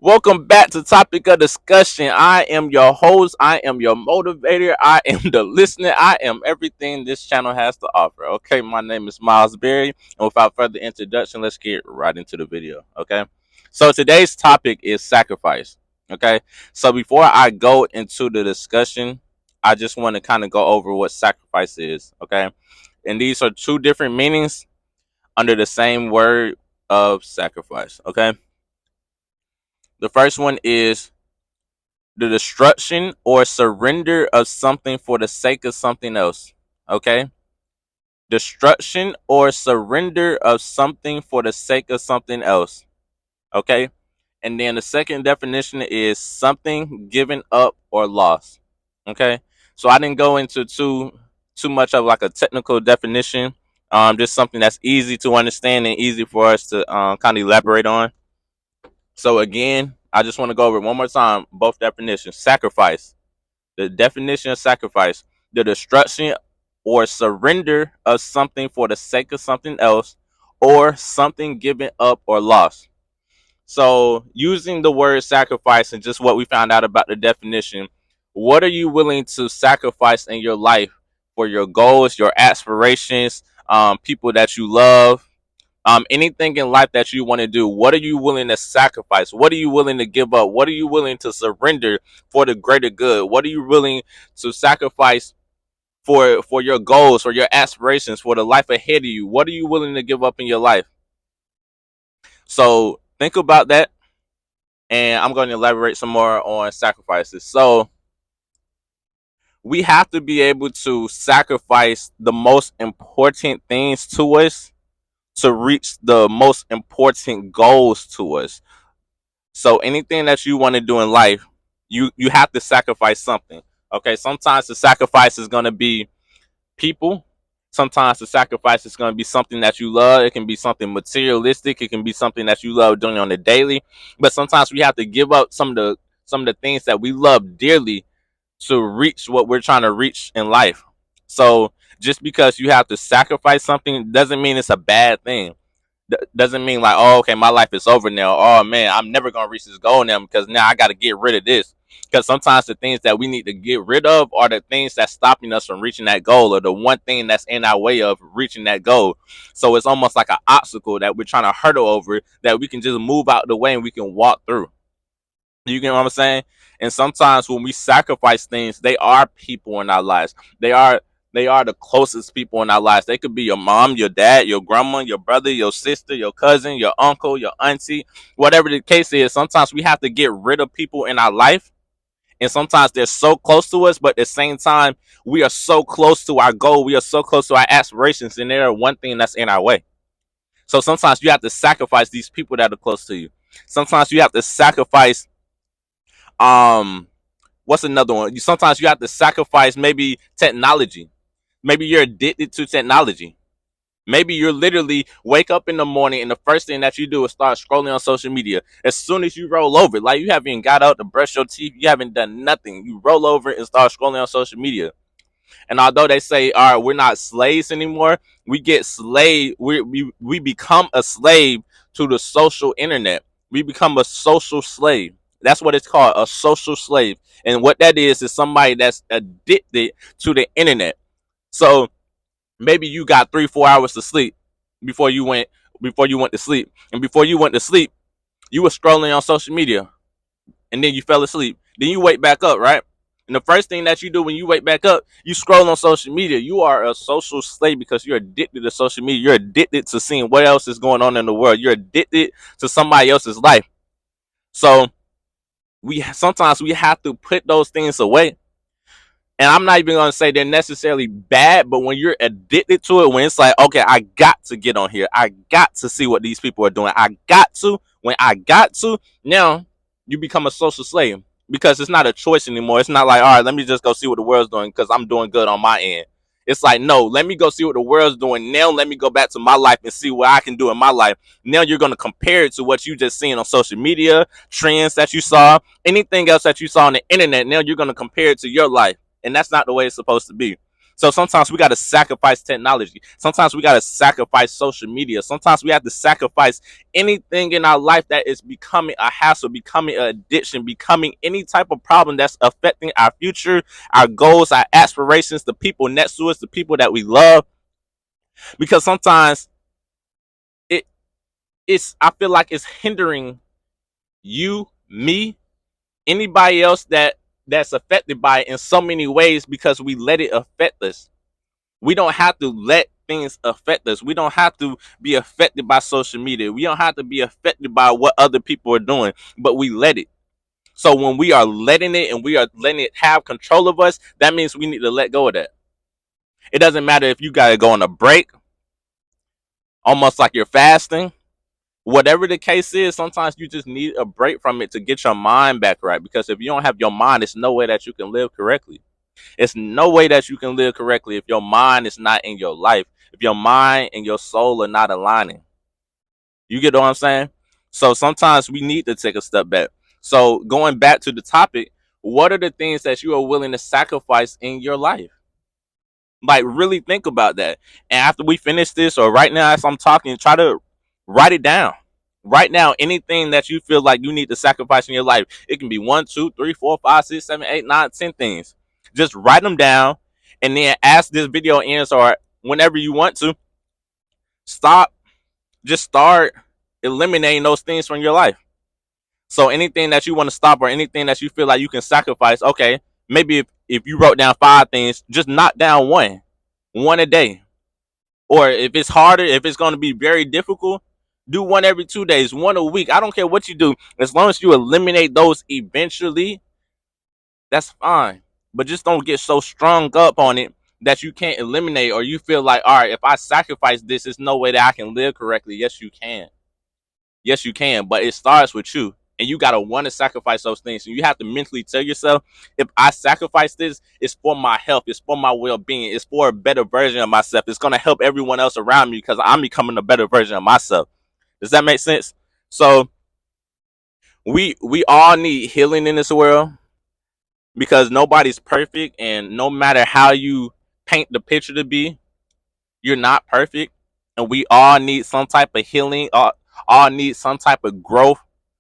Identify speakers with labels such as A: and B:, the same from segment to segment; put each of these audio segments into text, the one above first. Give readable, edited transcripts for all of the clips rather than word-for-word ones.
A: Welcome back to Topic of Discussion. I am your host. I am your motivator. I am the listener. I am everything this channel has to offer. Okay, my name is Miles Berry. And without further introduction, let's get right into the video. Okay, so today's topic is sacrifice. Okay, so before I go into the discussion, I just want to kind of go over what sacrifice is. Okay, and these are two different meanings under the same word of sacrifice. Okay, the first one is the destruction or surrender of something for the sake of something else. Okay? Destruction or surrender of something for the sake of something else. Okay? And then the second definition is something given up or lost. Okay? So I didn't go into too much of like a technical definition. Just something that's easy to understand and easy for us to kind of elaborate on. So again, I just want to go over it one more time both definitions. Sacrifice. The definition of sacrifice: the destruction or surrender of something for the sake of something else, or something given up or lost. So, using the word sacrifice and just what we found out about the definition, what are you willing to sacrifice in your life for your goals, your aspirations, people that you love, anything in life that you want to do? What are you willing to sacrifice? What are you willing to give up? What are you willing to surrender for the greater good? What are you willing to sacrifice for your goals, for your aspirations, for the life ahead of you? What are you willing to give up in your life? So think about that, and I'm going to elaborate some more on sacrifices. So we have to be able to sacrifice the most important things to us to reach the most important goals to us. So anything that you want to do in life, you have to sacrifice something. Okay, sometimes the sacrifice is going to be people. Sometimes the sacrifice is going to be something that you love. It can be something materialistic. It can be something that you love doing on the daily. But sometimes we have to give up some of the things that we love dearly to reach what we're trying to reach in life. So just because you have to sacrifice something doesn't mean it's a bad thing. Doesn't mean like, oh, okay, my life is over now. Oh man, I'm never gonna reach this goal now because now I got to get rid of this. Because sometimes the things that we need to get rid of are the things that's stopping us from reaching that goal, or the one thing that's in our way of reaching that goal. So it's almost like an obstacle that we're trying to hurdle over that we can just move out the way and we can walk through. You get what I'm saying? And sometimes when we sacrifice things, they are people in our lives. They are the closest people in our lives. They could be your mom, your dad, your grandma, your brother, your sister, your cousin, your uncle, your auntie, whatever the case is. Sometimes we have to get rid of people in our life. And sometimes they're so close to us, but at the same time, we are so close to our goal. We are so close to our aspirations, and they're one thing that's in our way. So sometimes you have to sacrifice these people that are close to you. Sometimes you have to sacrifice um what's another one? Sometimes you have to sacrifice maybe technology. Maybe you're addicted to technology. Maybe you're literally wake up in the morning and the first thing that you do is start scrolling on social media. As soon as you roll over, like you haven't got out to brush your teeth, you haven't done nothing. You roll over and start scrolling on social media. And although they say, all right, we're not slaves anymore, we get slave. We become a slave to the social internet. We become a social slave. That's what it's called, a social slave. And what that is somebody that's addicted to the internet. So maybe you got 3 4 hours to sleep before you went before you went to sleep. And before you went to sleep, you were scrolling on social media and then you fell asleep. Then you wake back up, right? And the first thing that you do when you wake back up, you scroll on social media. You are a social slave because you're addicted to social media. You're addicted to seeing what else is going on in the world. You're addicted to somebody else's life. So we sometimes we have to put those things away. And I'm not even gonna say they're necessarily bad, but when you're addicted to it, when it's like, okay, I got to get on here, I got to see what these people are doing, I got to, when I got to, now you become a social slave because it's not a choice anymore. It's not like, all right, let me just go see what the world's doing because I'm doing good on my end. It's like, no, let me go see what the world's doing. Now let me go back to my life and see what I can do in my life. Now you're gonna compare it to what you just seen on social media, trends that you saw, anything else that you saw on the internet. Now you're gonna compare it to your life, and that's not the way it's supposed to be. So sometimes we got to sacrifice technology. Sometimes we got to sacrifice social media. Sometimes we have to sacrifice anything in our life that is becoming a hassle, becoming an addiction, becoming any type of problem that's affecting our future, our goals, our aspirations, the people next to us, the people that we love. Because sometimes it it's I feel like it's hindering you, me, anybody else that's affected by it in so many ways because we let it affect us. We don't have to let things affect us. We don't have to be affected by social media. We don't have to be affected by what other people are doing, but we let it. So when we are letting it and we are letting it have control of us, that means we need to let go of that. It doesn't matter if you got to go on a break, almost like you're fasting. Whatever the case is, sometimes you just need a break from it to get your mind back right. Because if you don't have your mind, it's no way that you can live correctly. It's no way that you can live correctly if your mind is not in your life, if your mind and your soul are not aligning. You get what I'm saying? So sometimes we need to take a step back. So going back to the topic, what are the things that you are willing to sacrifice in your life? Like really think about that. And after we finish this, or right now as I'm talking, try to write it down. Right now, anything that you feel like you need to sacrifice in your life, it can be 1, 2, 3, 4, 5, 6, 7, 8, 9, 10 things. Just write them down, and then as this video ends, or whenever you want to, stop. Just start eliminating those things from your life. So anything that you want to stop, or anything that you feel like you can sacrifice, okay, maybe if you wrote down 5 things, just knock down one a day. Or if it's harder, if it's going to be very difficult, do one every 2 days, one a week. I don't care what you do. As long as you eliminate those eventually, that's fine. But just don't get so strung up on it that you can't eliminate, or you feel like, all right, if I sacrifice this, there's no way that I can live correctly. Yes, you can. Yes, you can. But it starts with you. And you got to want to sacrifice those things. And you have to mentally tell yourself, if I sacrifice this, it's for my health. It's for my well-being. It's for a better version of myself. It's going to help everyone else around me because I'm becoming a better version of myself. Does that make sense? So we all need healing in this world because nobody's perfect. And no matter how you paint the picture to be, you're not perfect. And we all need some type of healing, all need some type of growth,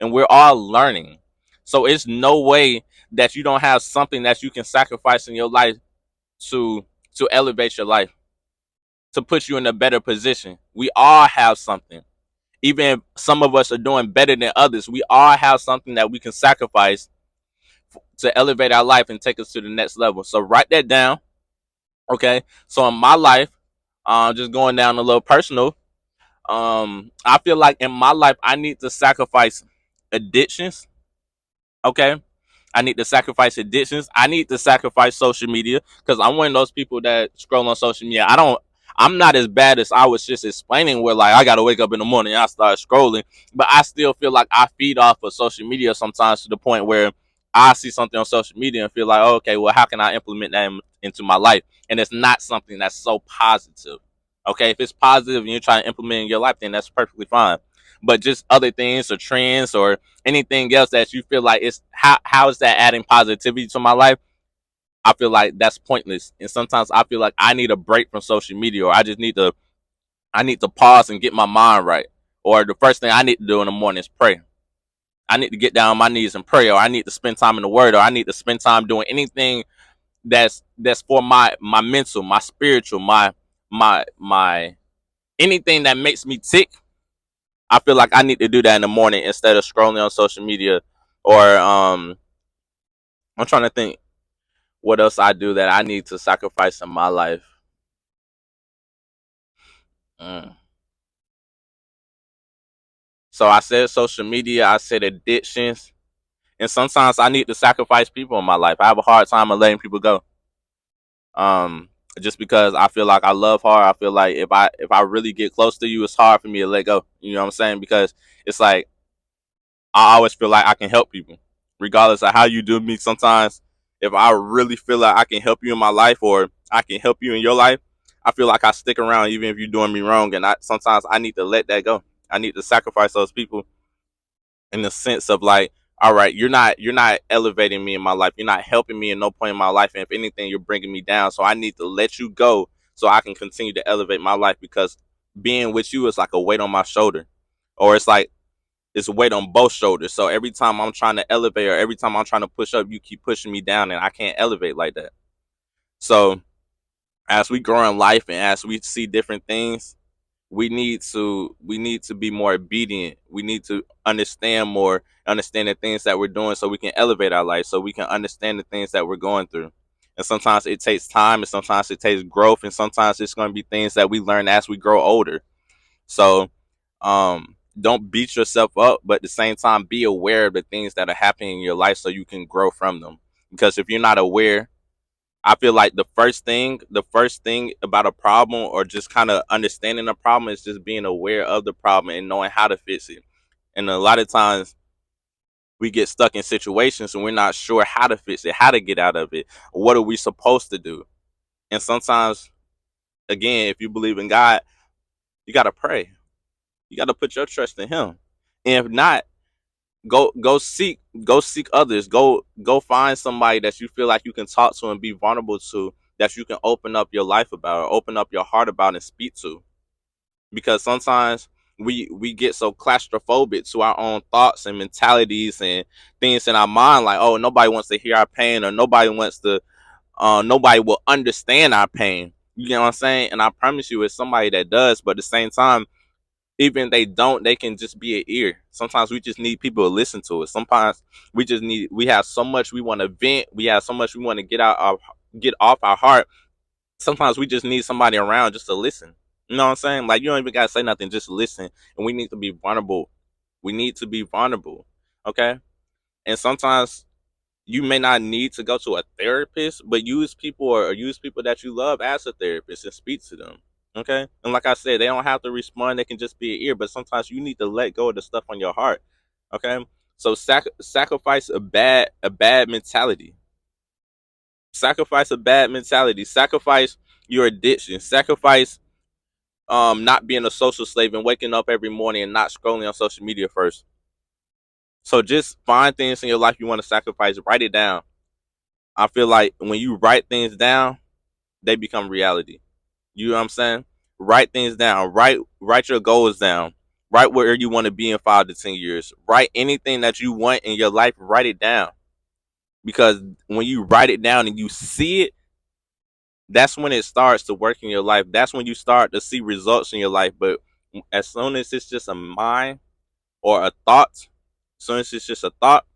A: and we're all learning. So it's no way that you don't have something that you can sacrifice in your life to elevate your life, to put you in a better position. We all have something. Even if some of us are doing better than others, we all have something that we can sacrifice to elevate our life and take us to the next level. So write that down. Okay. So in my life, just going down a little personal, I feel like in my life I need to sacrifice addictions. Okay, I need to sacrifice addictions. I need to sacrifice social media because I'm one of those people that scroll on social media. I'm not as bad as I was just explaining, where like I gotta wake up in the morning and I start scrolling, but I still feel like I feed off of social media sometimes, to the point where I see something on social media and feel like, oh, okay, well, how can I implement that into my life? And it's not something that's so positive. Okay, if it's positive and you're trying to implement it in your life, then that's perfectly fine. But just other things or trends or anything else that you feel like, it's how is that adding positivity to my life? I feel like that's pointless. And sometimes I feel like I need a break from social media, or I need to pause and get my mind right. Or the first thing I need to do in the morning is pray. I need to get down on my knees and pray, or I need to spend time in the word, or I need to spend time doing anything that's for my mental, my spiritual, my anything that makes me tick. I feel like I need to do that in the morning instead of scrolling on social media. Or I'm trying to think what else I do that I need to sacrifice in my life. Mm. So I said social media, I said addictions, and sometimes I need to sacrifice people in my life. I have a hard time of letting people go. Um, just because I feel like I love hard. I feel like if I really get close to you, it's hard for me to let go. You know what I'm saying? Because it's like I always feel like I can help people, regardless of how you do me. Sometimes, if I really feel like I can help you in my life, or I can help you in your life, I feel like I stick around even if you're doing me wrong. And sometimes I need to let that go. I need to sacrifice those people in the sense of like, all right, you're not elevating me in my life. You're not helping me in no point in my life. And if anything, you're bringing me down. So I need to let you go so I can continue to elevate my life, because being with you is like a weight on my shoulder, or it's like it's a weight on both shoulders. So every time I'm trying to elevate, or every time I'm trying to push up, you keep pushing me down, and I can't elevate like that. So as we grow in life and as we see different things, we need to be more obedient. We need to understand the things that we're doing, so we can elevate our life, so we can understand the things that we're going through. And sometimes it takes time, and sometimes it takes growth, and sometimes it's going to be things that we learn as we grow older. So don't beat yourself up, but at the same time be aware of the things that are happening in your life so you can grow from them. Because if you're not aware, I feel like the first thing about a problem, or just kind of understanding the problem, is just being aware of the problem and knowing how to fix it. And a lot of times we get stuck in situations and we're not sure how to fix it, how to get out of it, what are we supposed to do. And sometimes, again, if you believe in God, you got to pray. You got to put your trust in Him. And if not, go seek others. Go find somebody that you feel like you can talk to and be vulnerable to, that you can open up your life about, or open up your heart about, and speak to. Because sometimes we get so claustrophobic to our own thoughts and mentalities and things in our mind, like, oh, nobody wants to hear our pain, or nobody will understand our pain. You know what I'm saying? And I promise you, it's somebody that does. But at the same time, even if they don't, they can just be an ear. Sometimes we just need people to listen to it. Sometimes we have so much we want to vent. We have so much we want to get off our heart. Sometimes we just need somebody around just to listen. You know what I'm saying? Like, you don't even gotta say nothing, just listen. And we need to be vulnerable. We need to be vulnerable. Okay? And sometimes you may not need to go to a therapist, but use people that you love as a therapist and speak to them. Okay? And like I said, they don't have to respond, they can just be an ear, but sometimes you need to let go of the stuff on your heart. Okay? So sacrifice a bad mentality. Sacrifice a bad mentality. Sacrifice your addiction. Sacrifice not being a social slave and waking up every morning and not scrolling on social media first. So just find things in your life you want to sacrifice, write it down. I feel like when you write things down, they become reality. You know what I'm saying? Write things down. Write your goals down. Write where you want to be in 5 to 10 years. Write anything that you want in your life. Write it down, because when you write it down and you see it, that's when it starts to work in your life. That's when you start to see results in your life. But as soon as it's just a mind or a thought, as soon as it's just a thought,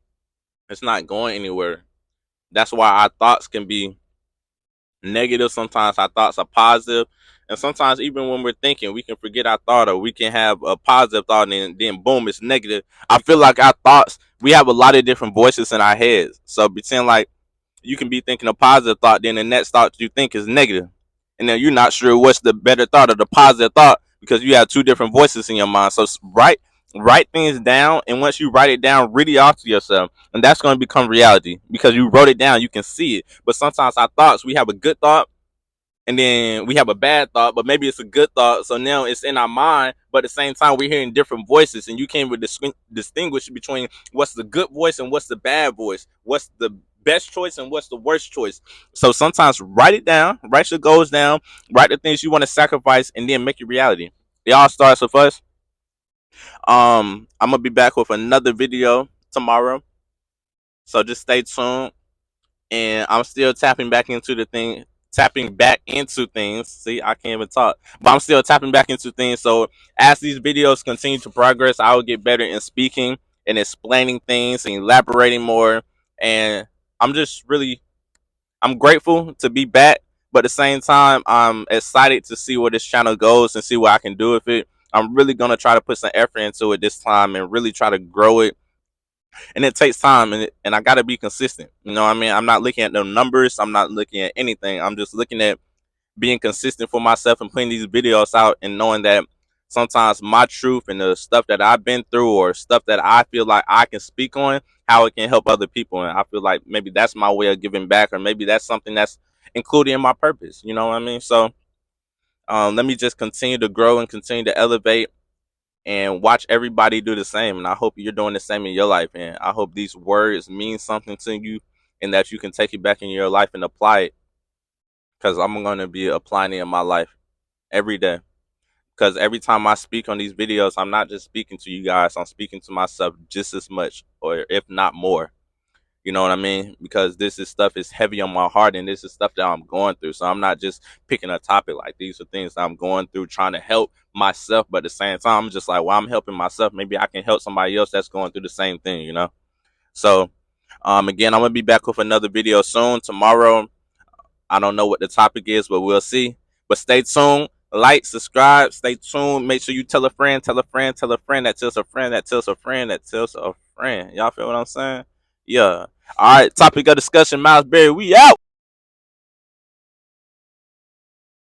A: it's not going anywhere. That's why our thoughts can be negative. Sometimes our thoughts are positive, and sometimes even when we're thinking, we can forget our thought, or we can have a positive thought, and then boom, it's negative. I feel like our thoughts, we have a lot of different voices in our heads. So pretend like you can be thinking a positive thought, then the next thought you think is negative, and then you're not sure what's the better thought or the positive thought, because you have two different voices in your mind. So write things down, and once you write it down, read it off to yourself, and that's going to become reality, because you wrote it down, you can see it. But sometimes our thoughts, we have a good thought, and then we have a bad thought, but maybe it's a good thought, so now it's in our mind, but at the same time we're hearing different voices, and you can't even distinguish between what's the good voice and what's the bad voice, what's the best choice and what's the worst choice. So sometimes write it down, write your goals down, write the things you want to sacrifice, and then make it reality. It all starts with us. I'm gonna be back with another video tomorrow, so just stay tuned. And I'm still tapping back into things. See, I can't even talk, but I'm still tapping back into things. So as these videos continue to progress, I will get better in speaking and explaining things and elaborating more. And I'm just really, I'm grateful to be back, but at the same time, I'm excited to see where this channel goes and see what I can do with it. I'm really gonna try to put some effort into it this time and really try to grow it, and it takes time, and I got to be consistent. You know what I mean? I'm not looking at the numbers, I'm not looking at anything. I'm just looking at being consistent for myself and putting these videos out, and knowing that sometimes my truth and the stuff that I've been through, or stuff that I feel like I can speak on, how it can help other people. And I feel like maybe that's my way of giving back, or maybe that's something that's included in my purpose. You know what I mean? So let me just continue to grow and continue to elevate, and watch everybody do the same. And I hope you're doing the same in your life. And I hope these words mean something to you and that you can take it back in your life and apply it. Because I'm going to be applying it in my life every day. Because every time I speak on these videos, I'm not just speaking to you guys, I'm speaking to myself just as much, or if not more. You know what I mean? Because this is stuff is heavy on my heart, and this is stuff that I'm going through. So I'm not just picking a topic. Like, these are things that I'm going through, trying to help myself. But at the same time, I'm just like, well, I'm helping myself. Maybe I can help somebody else that's going through the same thing, you know? So, again, I'm going to be back with another video soon. Tomorrow, I don't know what the topic is, but we'll see. But stay tuned. Like, subscribe, stay tuned. Make sure you tell a friend, tell a friend, tell a friend that tells a friend that tells a friend that tells a friend. Y'all feel what I'm saying? Yeah. All right. Topic of discussion, Miles Berry. We out.